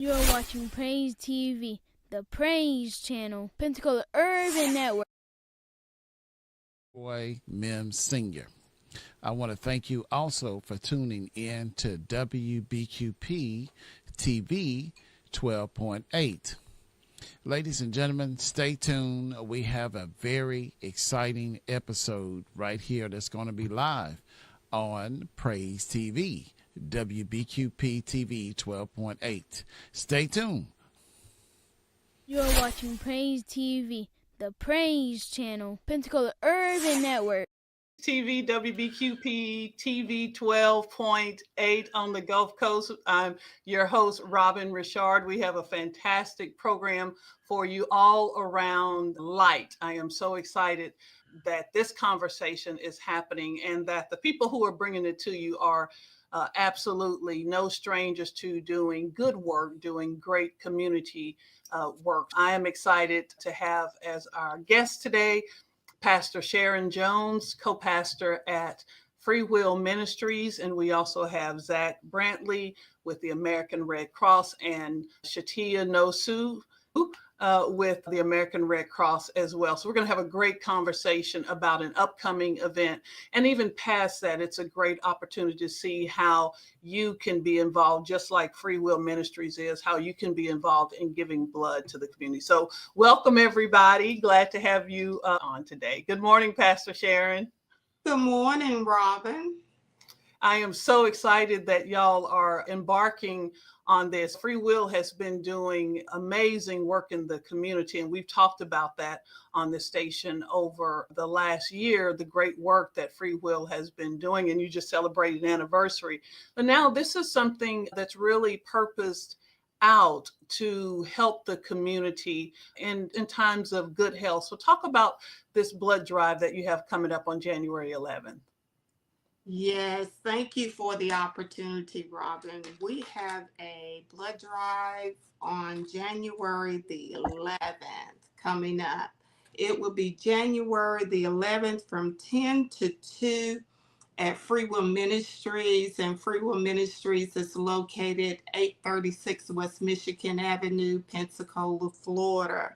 You're watching Praise TV, the Praise Channel, Pensacola Urban Network. Boy Mims Sr. I want to thank you also for tuning in to WBQP TV 12.8. Ladies and gentlemen, stay tuned. We have a very exciting episode right here that's going to be live on Praise TV, WBQP TV 12.8. Stay tuned. You're watching Praise TV, the Praise Channel, Pensacola Urban Network. TV, WBQP TV 12.8 on the Gulf Coast. I'm your host, Robin Richard. We have a fantastic program for you all around light. I am so excited that this conversation is happening and that the people who are bringing it to you are absolutely no strangers to doing good work, doing great community work. I am excited to have as our guest today Pastor Sharon Jones, co-pastor at Freewill Ministries, and we also have Zach Brantley with the American Red Cross and Shatia Nosu with the American Red Cross as well. So we're going to have a great conversation about an upcoming event. And even past that, it's a great opportunity to see how you can be involved, just like Freewill Ministries is, how you can be involved in giving blood to the community. So welcome, everybody. Glad to have you on today. Good morning, Pastor Sharon. Good morning, Robin. I am so excited that y'all are embarking on this. Freewill has been doing amazing work in the community, and we've talked about that on the station over the last year, the great work that Freewill has been doing, and you just celebrated an anniversary. But now this is something that's really purposed out to help the community in times of good health. So talk about this blood drive that you have coming up on January 11th. Yes, thank you for the opportunity, Robin. We have a blood drive on January the 11th coming up. It will be January the 11th from 10 to 2 at Freewill Ministries, and Freewill Ministries is located 836 West Michigan Avenue, Pensacola, Florida.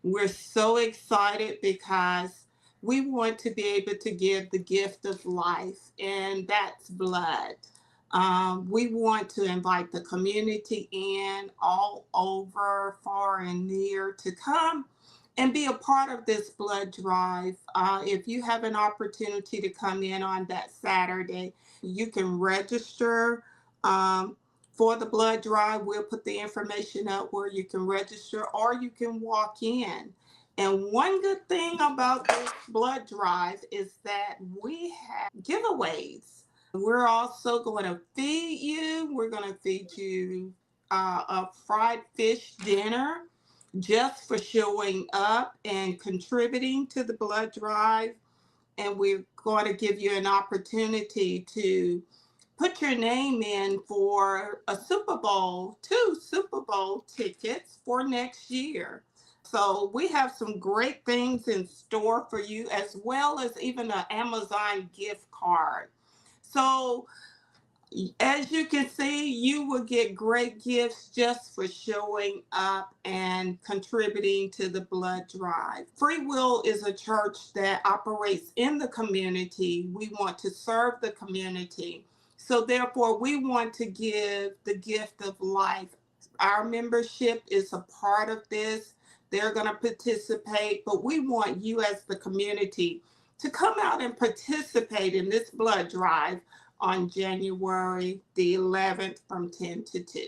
We're so excited because we want to be able to give the gift of life, and that's blood. We want to invite the community in all over, far and near, to come and be a part of this blood drive. If you have an opportunity to come in on that Saturday, you can register for the blood drive. We'll put the information up where you can register, or you can walk in. And one good thing about this blood drive is that we have giveaways. We're also going to feed you. We're going to feed you a fried fish dinner just for showing up and contributing to the blood drive. And we're going to give you an opportunity to put your name in for a Super Bowl, 2 Super Bowl tickets for next year. So we have some great things in store for you, as well as even an Amazon gift card. So as you can see, you will get great gifts just for showing up and contributing to the blood drive. Freewill is a church that operates in the community. We want to serve the community. So therefore, we want to give the gift of life. Our membership is a part of this. They're going to participate, but we want you as the community to come out and participate in this blood drive on January the 11th from 10 to 2.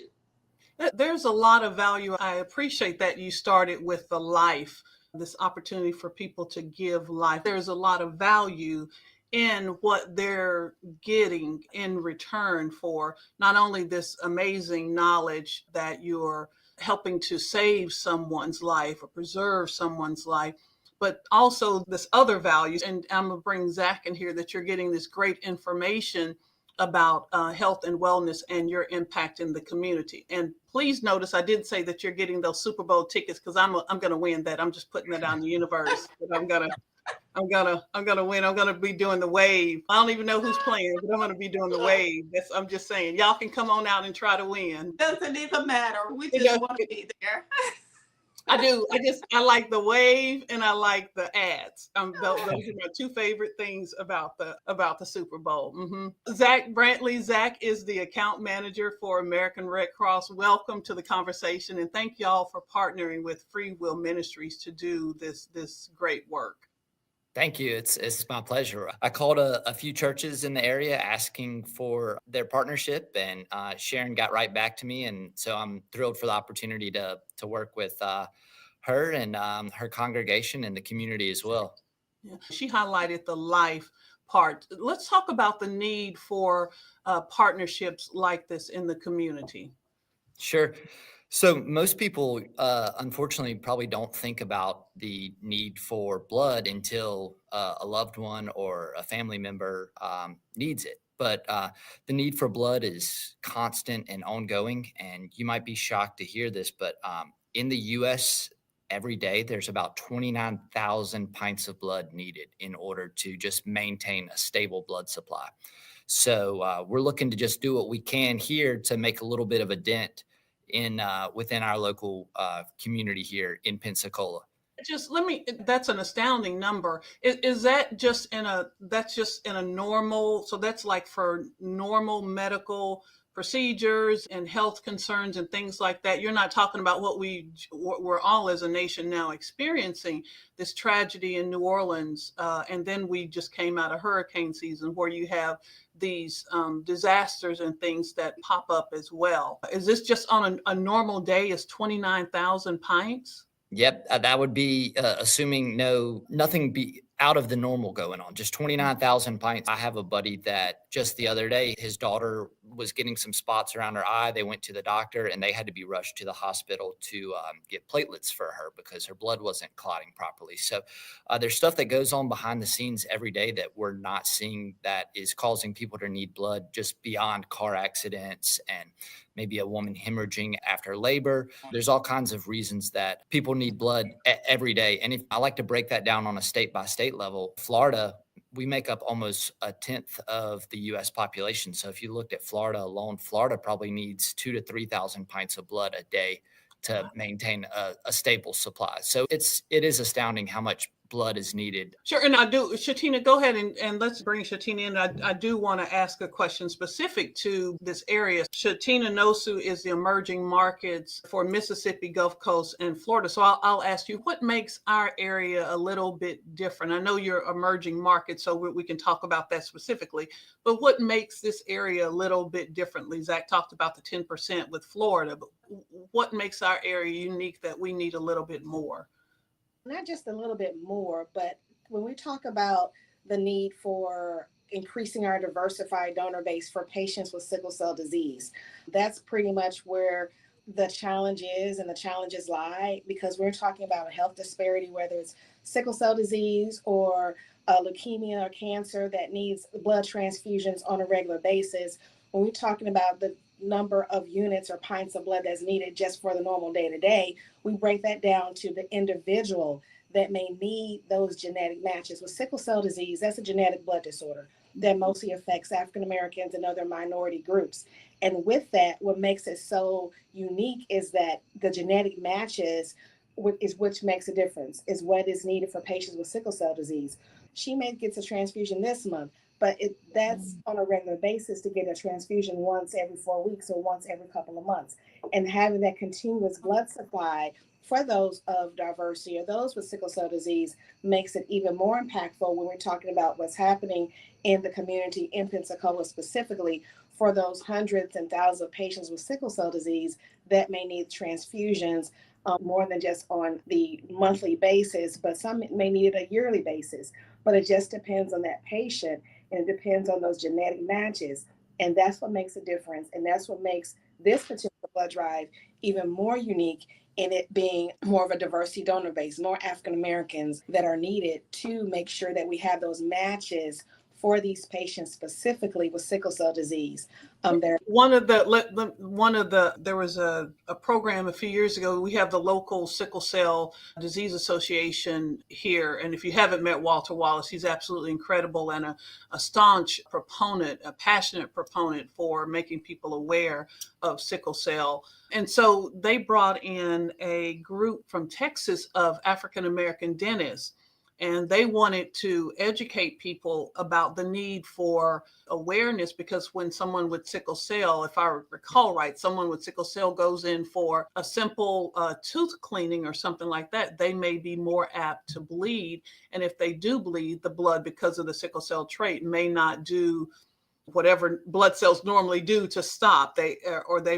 There's a lot of value. I appreciate that you started with the life, this opportunity for people to give life. There's a lot of value in what they're getting in return for not only this amazing knowledge that you're helping to save someone's life or preserve someone's life, but also this other values. And I'm going to bring Zach in here, that you're getting this great information about health and wellness and your impact in the community. And please notice, I did say that you're getting those Super Bowl tickets because I'm going to win that. I'm just putting that out in the universe. But I'm gonna win. I'm gonna be doing the wave. I don't even know who's playing, but I'm gonna be doing the wave. I'm just saying, y'all can come on out and try to win. Doesn't even matter. We just want to be there. I do. I like the wave and I like the ads. Those are my two favorite things about the Super Bowl. Zach Brantley. Zach is the account manager for American Red Cross. Welcome to the conversation, and thank y'all for partnering with Freewill Ministries to do this great work. Thank you. It's my pleasure. I called a few churches in the area asking for their partnership, and Sharon got right back to me. And so I'm thrilled for the opportunity to work with her and her congregation and the community as well. Yeah. She highlighted the life part. Let's talk about the need for partnerships like this in the community. Sure. So most people, unfortunately, probably don't think about the need for blood until a loved one or a family member needs it. But the need for blood is constant and ongoing. And you might be shocked to hear this, but in the U.S., every day, there's about 29,000 pints of blood needed in order to just maintain a stable blood supply. So we're looking to just do what we can here to make a little bit of a dent in within our local community here in Pensacola. That's an astounding number. Is that just that's just in a normal, so that's like for normal medical procedures and health concerns and things like that? You're not talking about what we're all as a nation now experiencing, this tragedy in New Orleans. And then we just came out of hurricane season where you have these disasters and things that pop up as well. Is this just on a normal day is 29,000 pints? Yep, that would be assuming nothing be out of the normal going on, just 29,000 pints. I have a buddy that just the other day, his daughter was getting some spots around her eye. They went to the doctor and they had to be rushed to the hospital to get platelets for her because her blood wasn't clotting properly. So there's stuff that goes on behind the scenes every day that we're not seeing that is causing people to need blood just beyond car accidents and maybe a woman hemorrhaging after labor. There's all kinds of reasons that people need blood every day. And if I like to break that down on a state by state level, Florida, we make up almost 1/10 of the U.S. population. So if you looked at Florida alone, Florida probably needs 2,000 to 3,000 pints of blood a day to maintain a stable supply. So it is astounding how much blood is needed. Sure. And Shatina, go ahead and let's bring Shatina in. I do want to ask a question specific to this area. Shatina Nosu is the emerging markets for Mississippi, Gulf Coast, and Florida. So I'll ask you, what makes our area a little bit different? I know you're emerging markets, so we can talk about that specifically, but what makes this area a little bit differently? Zach talked about the 10% with Florida, but what makes our area unique that we need a little bit more? Not just a little bit more, but when we talk about the need for increasing our diversified donor base for patients with sickle cell disease, that's pretty much where the challenge is and the challenges lie, because we're talking about a health disparity, whether it's sickle cell disease or leukemia or cancer that needs blood transfusions on a regular basis. When we're talking about the number of units or pints of blood that's needed just for the normal day-to-day, we break that down to the individual that may need those genetic matches. With sickle cell disease, that's a genetic blood disorder that mostly affects African Americans and other minority groups. And with that, what makes it so unique is that the genetic matches is which makes a difference, is what is needed for patients with sickle cell disease. She may get a transfusion this month, but that's on a regular basis to get a transfusion once every 4 weeks or once every couple of months. And having that continuous blood supply for those of diversity or those with sickle cell disease makes it even more impactful when we're talking about what's happening in the community in Pensacola specifically for those hundreds and thousands of patients with sickle cell disease that may need transfusions more than just on the monthly basis, but some may need it a yearly basis. But it just depends on that patient. And it depends on those genetic matches. And that's what makes a difference. And that's what makes this particular blood drive even more unique in it being more of a diversity donor base, more African Americans that are needed to make sure that we have those matches for these patients specifically with sickle cell disease. There There was a program a few years ago. We have the local sickle cell disease association here. And if you haven't met Walter Wallace, he's absolutely incredible and a staunch proponent, a passionate proponent for making people aware of sickle cell. And so they brought in a group from Texas of African American dentists, and they wanted to educate people about the need for awareness, because when someone with sickle cell, if I recall right, someone with sickle cell goes in for a simple tooth cleaning or something like that, they may be more apt to bleed. And if they do bleed, the blood, because of the sickle cell trait, may not do whatever blood cells normally do to stop. They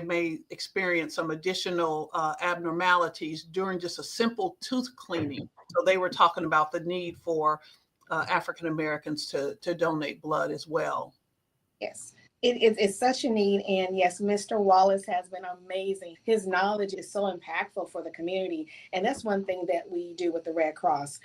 may experience some additional abnormalities during just a simple tooth cleaning. So they were talking about the need for African Americans to donate blood as well. Yes. It's such a need. And yes, Mr. Wallace has been amazing. His knowledge is so impactful for the community. And that's one thing that we do with the Red Cross.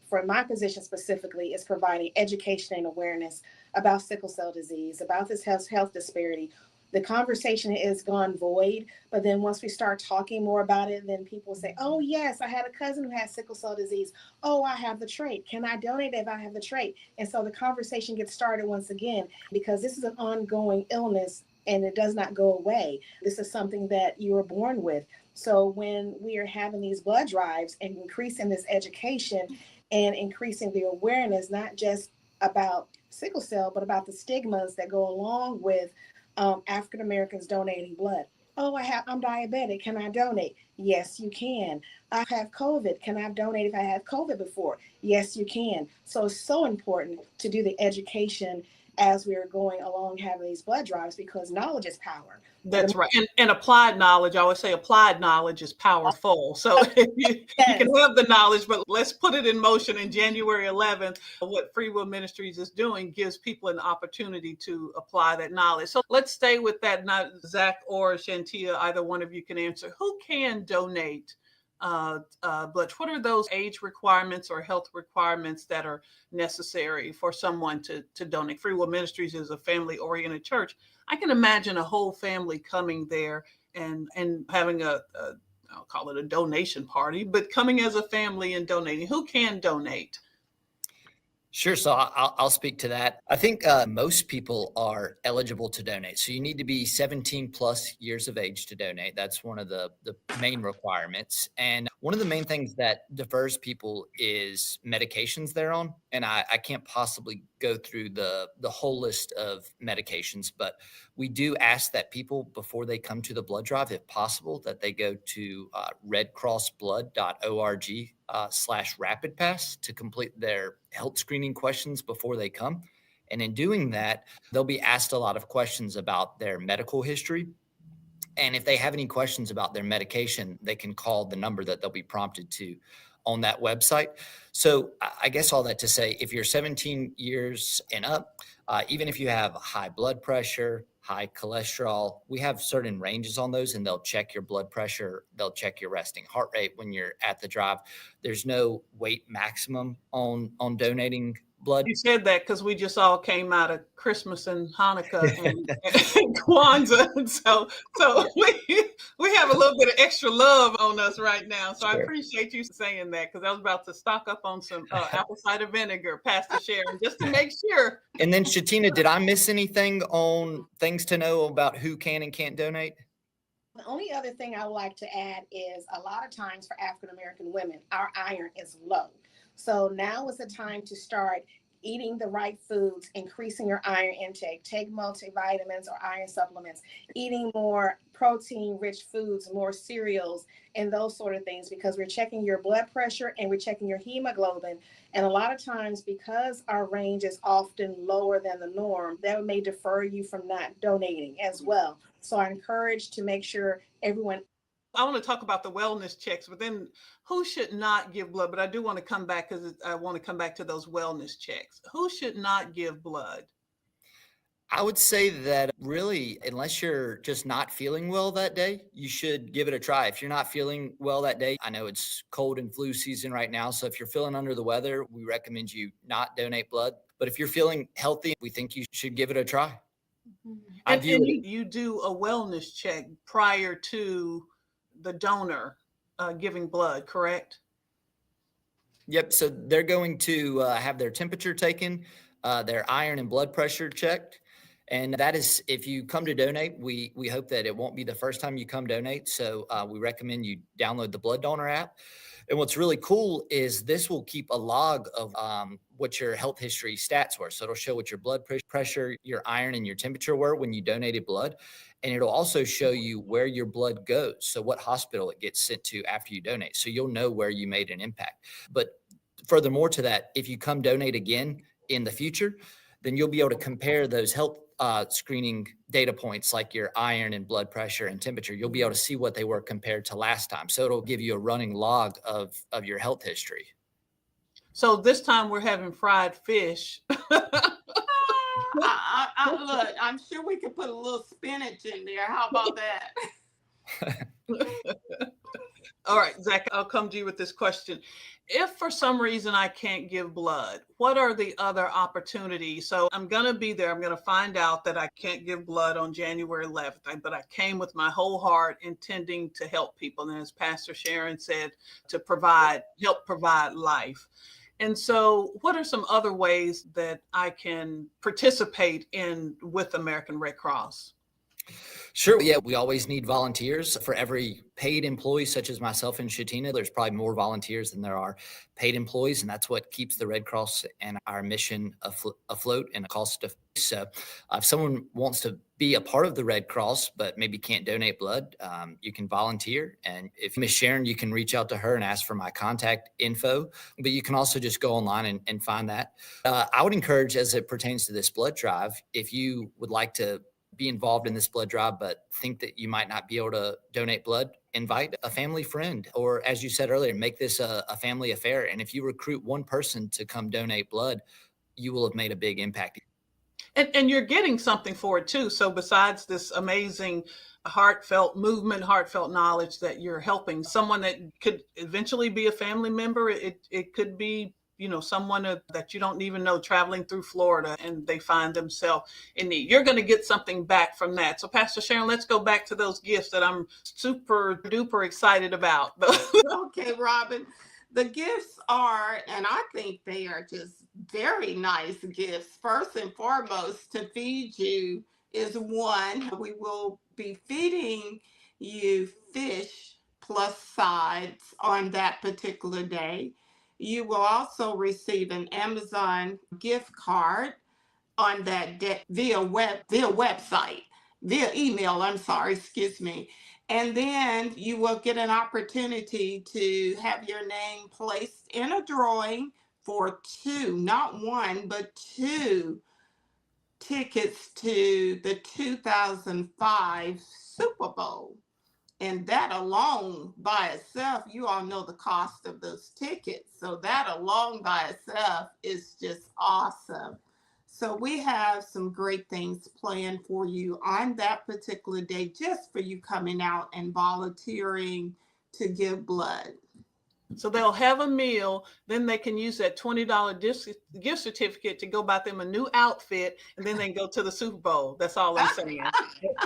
For my position specifically, is providing education and awareness about sickle cell disease, about this health disparity. The conversation is gone void, but then once we start talking more about it, then people say, oh yes, I had a cousin who had sickle cell disease. Oh, I have the trait. Can I donate if I have the trait? And so the conversation gets started once again, because this is an ongoing illness and it does not go away. This is something that you were born with. So when we are having these blood drives and increasing this education and increasing the awareness, not just about sickle cell, but about the stigmas that go along with African Americans donating blood. Oh, I'm diabetic. Can I donate? Yes, you can. I have COVID. Can I donate if I had COVID before? Yes, you can. So it's so important to do the education as we're going along having these blood drives, because knowledge is power. That's right. And applied knowledge, I always say applied knowledge is powerful. So you can have the knowledge, but let's put it in motion. And January 11th, what Freewill Ministries is doing gives people an opportunity to apply that knowledge. So let's stay with that. Not Zach or Shantia, either one of you can answer. Who can donate blood? What are those age requirements or health requirements that are necessary for someone to donate? Freewill Ministries is a family-oriented church. I can imagine a whole family coming there and having I'll call it a donation party, but coming as a family and donating. Who can donate? Sure. So I'll speak to that. I think most people are eligible to donate. So you need to be 17 plus years of age to donate. That's one of the main requirements. And one of the main things that defers people is medications they're on. And I can't possibly go through the whole list of medications, but we do ask that people, before they come to the blood drive, if possible, that they go to redcrossblood.org /rapid pass to complete their health screening questions before they come. And in doing that, they'll be asked a lot of questions about their medical history. And if they have any questions about their medication, they can call the number that they'll be prompted to on that website. So I guess all that to say, if you're 17 years and up, even if you have high blood pressure, high cholesterol, we have certain ranges on those, and they'll check your blood pressure. They'll check your resting heart rate when you're at the drive. There's no weight maximum on donating blood. You said that because we just all came out of Christmas and Hanukkah and Kwanzaa. And so we have a little bit of extra love on us right now. So sure. I appreciate you saying that, because I was about to stock up on some apple cider vinegar, Pastor Sharon, just to make sure. And then Shatina, did I miss anything on things to know about who can and can't donate? The only other thing I would like to add is a lot of times for African American women, our iron is low. So now is the time to start eating the right foods, increasing your iron intake, take multivitamins or iron supplements, eating more protein-rich foods, more cereals, and those sort of things, because we're checking your blood pressure and we're checking your hemoglobin. And a lot of times, because our range is often lower than the norm, that may defer you from not donating as well. So I encourage to make sure everyone. I want to talk about the wellness checks, but then who should not give blood? But I do want to come back, because I want to come back to those wellness checks. Who should not give blood? I would say that really, unless you're just not feeling well that day, you should give it a try. If you're not feeling well that day, I know it's cold and flu season right now. So if you're feeling under the weather, we recommend you not donate blood. But if you're feeling healthy, we think you should give it a try. I And, view and it. you do a wellness check prior to the donor giving blood, correct? Yep. So they're going to have their temperature taken, their iron and blood pressure checked. And that is, if you come to donate, we hope that it won't be the first time you come donate. So we recommend you download the Blood Donor app. And what's really cool is this will keep a log of what your health history stats were. So it'll show what your blood pressure, your iron, and your temperature were when you donated blood. And it'll also show you where your blood goes. So what hospital it gets sent to after you donate. So you'll know where you made an impact. But furthermore to that, if you come donate again in the future, then you'll be able to compare those health screening data points like your iron and blood pressure and temperature. You'll be able to see what they were compared to last time. So it'll give you a running log of your health history. So this time we're having fried fish. Look, I'm sure we could put a little spinach in there. How about that? All right, Zach, I'll come to you with this question. If for some reason I can't give blood, what are the other opportunities? So I'm going to be there. I'm going to find out that I can't give blood on January 11th, but I came with my whole heart intending to help people. And as Pastor Sharon said, to help provide life. And so what are some other ways that I can participate with American Red Cross? Sure. Yeah, we always need volunteers. For every paid employee, such as myself and Shatina, there's probably more volunteers than there are paid employees. And that's what keeps the Red Cross and our mission afloat and cost effective. So if someone wants to be a part of the Red Cross, but maybe can't donate blood, you can volunteer. And if Miss Sharon, you can reach out to her and ask for my contact info, but you can also just go online and find that. I would encourage, as it pertains to this blood drive, if you would like to be involved in this blood drive, but think that you might not be able to donate blood, invite a family friend, or as you said earlier, make this a family affair. And if you recruit one person to come donate blood, you will have made a big impact. And you're getting something for it too. So besides this amazing heartfelt movement, heartfelt knowledge that you're helping someone that could eventually be a family member, it could be, someone that you don't even know traveling through Florida and they find themselves in need. You're going to get something back from that. So Pastor Sharon, let's go back to those gifts that I'm super duper excited about. Okay, Robin. The gifts are, and I think they are just very nice gifts. First and foremost, to feed you is one. We will be feeding you fish plus sides on that particular day. You will also receive an Amazon gift card on that day via website, via email, excuse me. And then you will get an opportunity to have your name placed in a drawing for two, not one, but two tickets to the 2005 Super Bowl. And that alone by itself, you all know the cost of those tickets. So that alone by itself is just awesome. So we have some great things planned for you on that particular day, just for you coming out and volunteering to give blood. So they'll have a meal, then they can use that $20 gift certificate to go buy them a new outfit, and then they go to the Super Bowl. That's all I'm saying.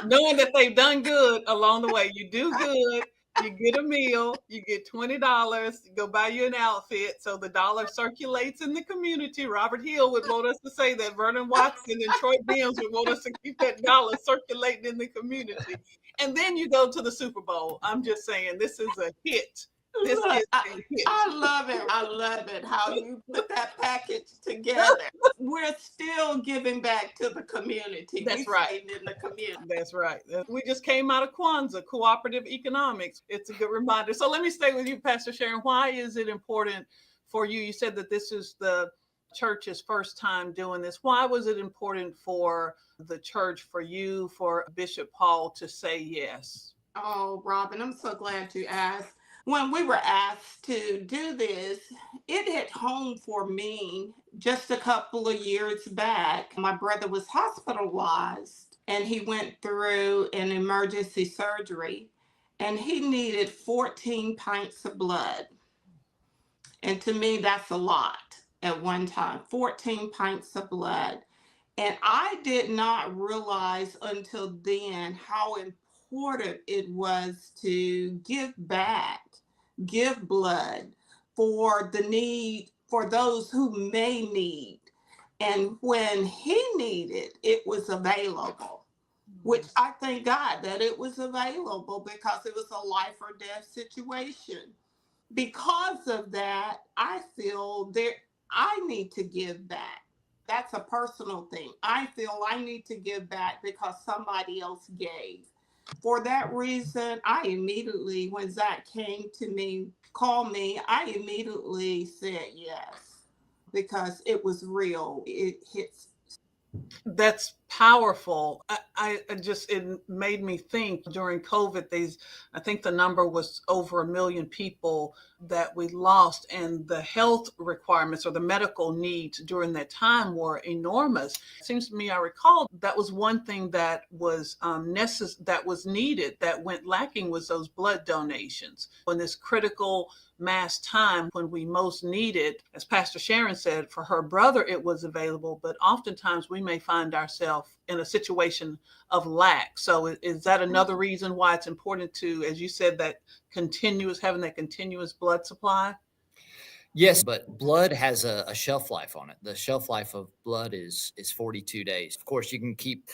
Knowing that they've done good along the way. You do good, you get a meal, you get $20, you go buy you an outfit, so the dollar circulates in the community. Robert Hill would want us to say that. Vernon Watson and Troy Beams would want us to keep that dollar circulating in the community. And then you go to the Super Bowl. I'm just saying, this is a hit. I love it. I love it how you put that package together. We're still giving back to the community. That's right. In the community. That's right. We just came out of Kwanzaa, cooperative economics. It's a good reminder. So let me stay with you, Pastor Sharon. Why is it important for you? You said that this is the church's first time doing this. Why was it important for the church, for you, for Bishop Paul to say yes? Oh, Robin, I'm so glad you asked. When we were asked to do this, it hit home for me just a couple of years back. My brother was hospitalized and he went through an emergency surgery and he needed 14 pints of blood. And to me, that's a lot. at one time, 14 pints of blood. And I did not realize until then how important it was to give back, give blood for the need, for those who may need. And when he needed, it was available, which I thank God that it was available because it was a life or death situation. Because of that, I feel that I need to give back. That's a personal thing. I feel I need to give back because somebody else gave. For that reason, I immediately, when Zach came to me, called me, I immediately said yes because it was real. It hits. That's powerful. I just, it made me think during COVID, I think the number was over 1 million people that we lost, and the health requirements or the medical needs during that time were enormous. It seems to me, I recall that was one thing that was that was needed, that went lacking, was those blood donations. When this critical mass time when we most need it, as Pastor Sharon said, for her brother, it was available, but oftentimes we may find ourselves in a situation of lack. So is that another reason why it's important to, as you said, that having that continuous blood supply? Yes, but blood has a shelf life on it. The shelf life of blood is 42 days. Of course, you can keep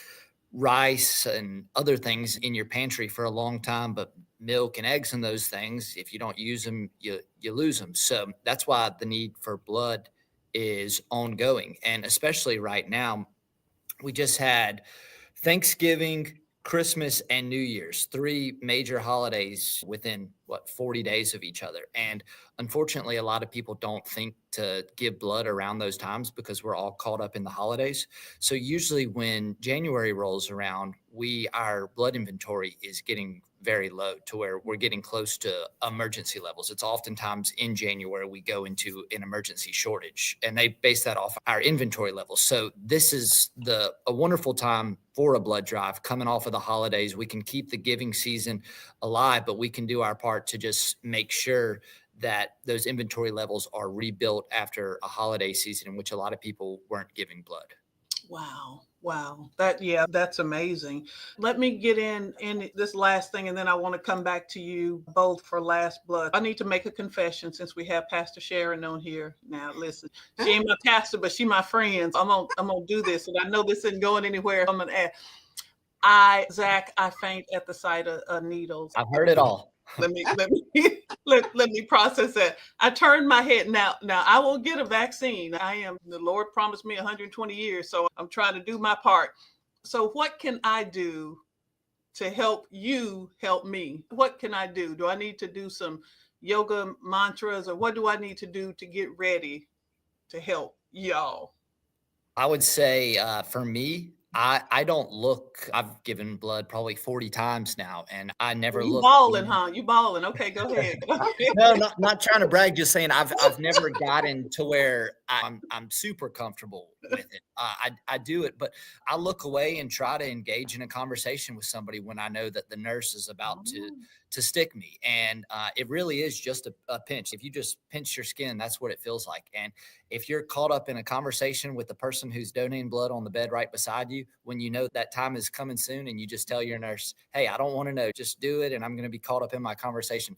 rice and other things in your pantry for a long time, but milk and eggs and those things, if you don't use them, you lose them. So that's why the need for blood is ongoing. And especially right now, we just had Thanksgiving, Christmas, and New Year's, 3 major holidays within 40 days of each other. And unfortunately, a lot of people don't think to give blood around those times because we're all caught up in the holidays. So usually when January rolls around, our blood inventory is getting very low to where we're getting close to emergency levels. It's oftentimes in January we go into an emergency shortage, and they base that off our inventory levels. So this is a wonderful time for a blood drive coming off of the holidays. We can keep the giving season alive, but we can do our part to just make sure that those inventory levels are rebuilt after a holiday season in which a lot of people weren't giving blood. Wow. Wow. That's amazing. Let me get in this last thing, and then I want to come back to you both for last blood. I need to make a confession since we have Pastor Sharon on here. Now, listen, she ain't my pastor, but she my friend. I'm gonna do this, and I know this isn't going anywhere. I'm gonna ask. Zach, I faint at the sight of needles. I've heard it all. Let me let me process that. I turned my head. Now I will get a vaccine. The Lord promised me 120 years, so I'm trying to do my part. So what can I do to help you help me? What can I do? Do I need to do some yoga mantras, or what do I need to do to get ready to help y'all? I would say for me, I don't look, I've given blood probably 40 times now, and I never You look. balling, huh? You balling. Okay, go ahead. No, not trying to brag, just saying I've never gotten to where I'm super comfortable with it. I do it, but I look away and try to engage in a conversation with somebody when I know that the nurse is about to stick me. And it really is just a pinch. If you just pinch your skin, that's what it feels like. And if you're caught up in a conversation with the person who's donating blood on the bed right beside you, when you know that time is coming soon, and you just tell your nurse, hey, I don't want to know, just do it, and I'm going to be caught up in my conversation.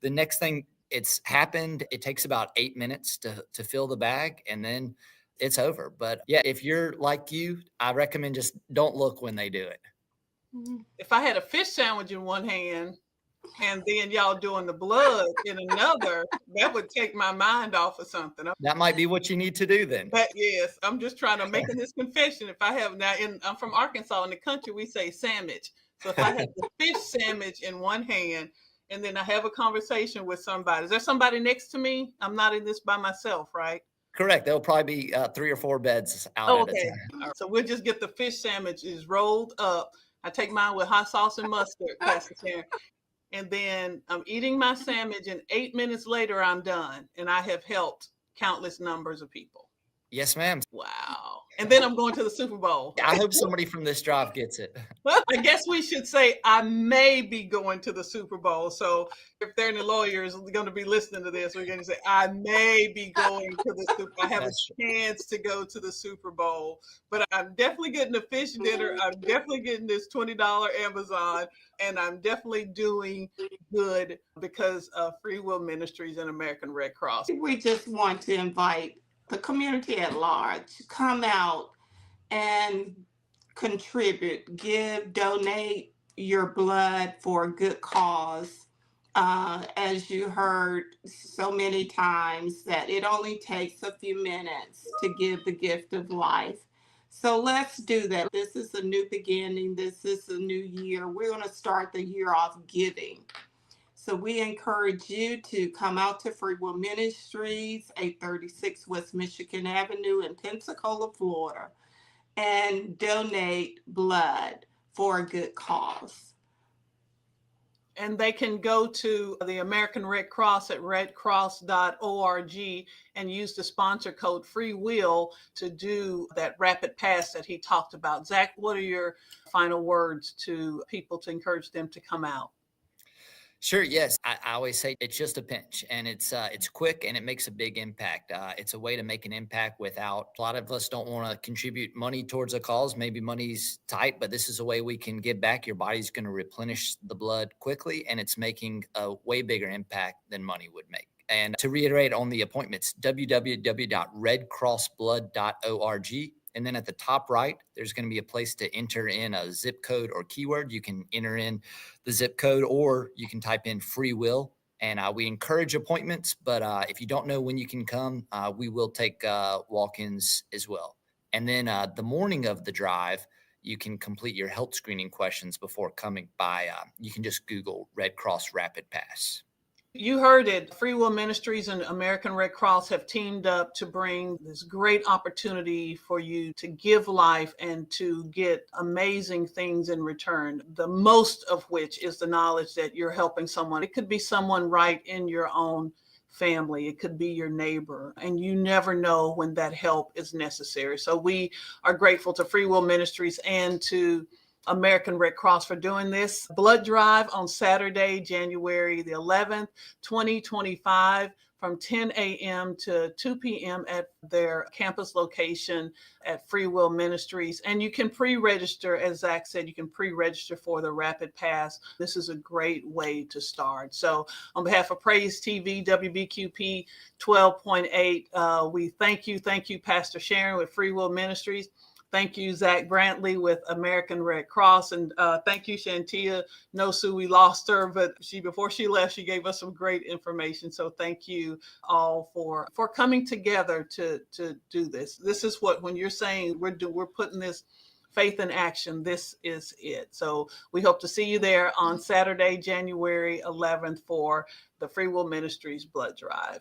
The next thing it's happened, it takes about 8 minutes to fill the bag, and then it's over. But yeah, if you're like you, I recommend just don't look when they do it. If I had a fish sandwich in one hand and then y'all doing the blood in another, that would take my mind off of something. That might be what you need to do then. But yes, I'm just trying to make this confession. If I have I'm from Arkansas. In the country, we say sandwich. So if I have the fish sandwich in one hand and then I have a conversation with somebody, is there somebody next to me? I'm not in this by myself, right? Correct. There'll probably be 3 or 4 beds out at a time. All right. So we'll just get the fish sandwiches rolled up. I take mine with hot sauce and mustard, Pastor Sharon. And then I'm eating my sandwich, and 8 minutes later, I'm done. And I have helped countless numbers of people. Yes, ma'am. Wow. And then I'm going to the Super Bowl. I hope somebody from this drive gets it. I guess we should say I may be going to the Super Bowl. So if there are any lawyers going to be listening to this, we're going to say I may be going to the Super Bowl. I have That's a chance to go to the Super Bowl, but I'm definitely getting a fish dinner. I'm definitely getting this $20 Amazon, and I'm definitely doing good because of Freewill Ministries and American Red Cross. We just want to invite the community at large to come out and contribute, give, donate your blood for a good cause. As you heard so many times, that it only takes a few minutes to give the gift of life. So let's do that. This is a new beginning. This is a new year. We're going to start the year off giving. So we encourage you to come out to Freewill Ministries, 836 West Michigan Avenue in Pensacola, Florida, and donate blood for a good cause. And they can go to the American Red Cross at redcross.org and use the sponsor code Freewill to do that rapid pass that he talked about. Zach, what are your final words to people to encourage them to come out? Sure. Yes. I always say it's just a pinch, and it's quick, and it makes a big impact. It's a way to make an impact without, a lot of us don't want to contribute money towards a cause. Maybe money's tight, but this is a way we can give back. Your body's going to replenish the blood quickly, and it's making a way bigger impact than money would make. And to reiterate on the appointments, www.redcrossblood.org. And then at the top right, there's going to be a place to enter in a zip code or keyword. You can enter in the zip code, or you can type in Freewill. And we encourage appointments, but if you don't know when you can come, we will take walk-ins as well. And then the morning of the drive, you can complete your health screening questions before coming by. You can just Google Red Cross Rapid Pass. You heard it. Freewill Ministries and American Red Cross have teamed up to bring this great opportunity for you to give life and to get amazing things in return, the most of which is the knowledge that you're helping someone. It could be someone right in your own family. It could be your neighbor, and you never know when that help is necessary. So we are grateful to Freewill Ministries and to American Red Cross for doing this blood drive on Saturday, January the 11th, 2025, from 10 a.m. to 2 p.m. at their campus location at Freewill Ministries. And you can pre-register, as Zach said, you can pre-register for the Rapid Pass. This is a great way to start. So on behalf of Praise TV, WBQP 12.8, we thank you, Pastor Sharon with Freewill Ministries. Thank you, Zach Brantley with American Red Cross. And thank you, Shantia Nosu. We lost her, but before she left, she gave us some great information. So thank you all for coming together to do this. This is what, when you're saying we're putting this faith in action, this is it. So we hope to see you there on Saturday, January 11th for the Freewill Ministries Blood Drive.